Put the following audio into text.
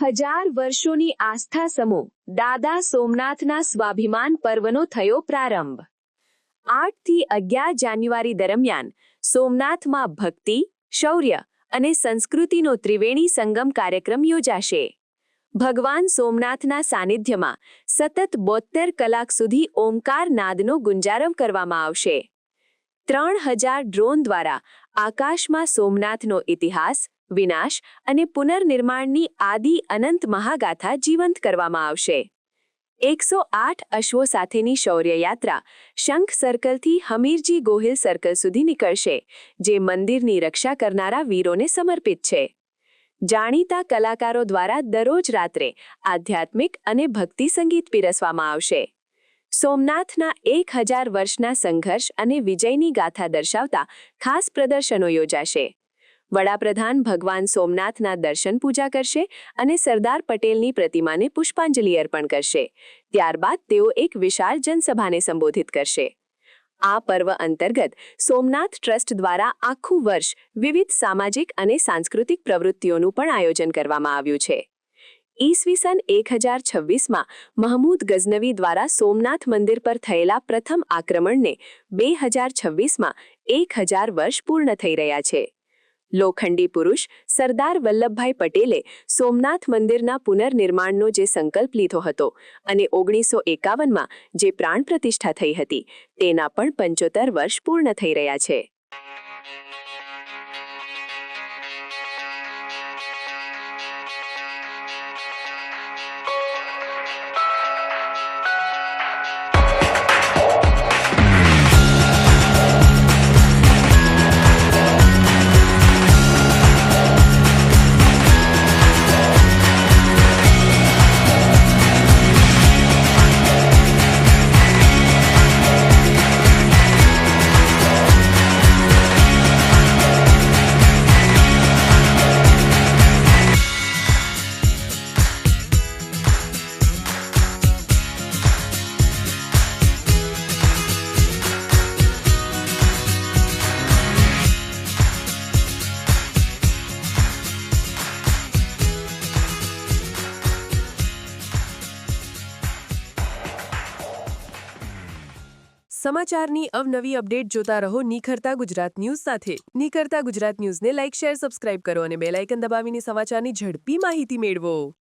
1000 વર્ષોની આસ્થા સમૂહ દાદા સોમનાથના સ્વાભિમાન પર્વનો થયો પ્રારંભ। 8 થી 11 જાન્યુઆરી દરમિયાન સોમનાથમાં ભક્તિ, શૌર્ય અને સંસ્કૃતિનો ત્રિવેણી સંગમ કાર્યક્રમ યોજાશે। ભગવાન સોમનાથના સાનિધ્યમાં સતત 72 કલાક સુધી ઓમકાર નાદનો ગુંજારવ કરવામાં આવશે। 3000 ડ્રોન દ્વારા આકાશમાં સોમનાથનો ઇતિહાસ, વિનાશ અને પુનર્નિર્માણની આદિ અનંત મહાગાથા જીવંત કરવામાં આવશે। 108 અશ્વો સાથેની શૌર્યયાત્રા શંખ સર્કલથી હમીરજી ગોહિલ સર્કલ સુધી નીકળશે, જે મંદિરની રક્ષા કરનારા વીરોને સમર્પિત છે। જાણીતા કલાકારો દ્વારા દરરોજ રાત્રે આધ્યાત્મિક અને ભક્તિ સંગીત પીરસવામાં આવશે। સોમનાથના 1000 વર્ષના સંઘર્ષ અને વિજયની ગાથા દર્શાવતા ખાસ પ્રદર્શનો યોજાશે। વડાપ્રધાન ભગવાન સોમનાથના દર્શન પૂજા કરશે અને સરદાર પટેલની પ્રતિમાને પુષ્પાંજલિ અર્પણ કરશે। ત્યારબાદ તેઓ એક વિશાળ જનસભાને સંબોધિત કરશે। આ પર્વ અંતર્ગત સોમનાથ ટ્રસ્ટ દ્વારા આખું વર્ષ વિવિધ સામાજિક અને સાંસ્કૃતિક પ્રવૃત્તિઓનું પણ આયોજન કરવામાં આવ્યું છે। ઈસવીસન 1026માં મહમૂદ ગઝનવી દ્વારા સોમનાથ મંદિર પર થયેલા પ્રથમ આક્રમણને 2026માં 1000 વર્ષ પૂર્ણ થઈ રહ્યા છે। લોખંડી પુરુષ સરદાર વલ્લભભાઈ પટેલે સોમનાથ મંદિરના પુનર્નિર્માણનો જે સંકલ્પ લીધો હતો અને 1951માં જે પ્રાણ પ્રતિષ્ઠા થઈ હતી, તેના પણ 75 વર્ષ પૂર્ણ થઈ રહ્યા છે। સમાચારની અવનવી અપડેટ જોતા રહો નિખરતા ગુજરાત ન્યૂઝ સાથે। નિખરતા ગુજરાત ન્યૂઝને લાઇક, શેર, સબસ્ક્રાઇબ કરો અને બેલ આઇકન દબાવીને સમાચારની ઝડપી માહિતી મેળવો।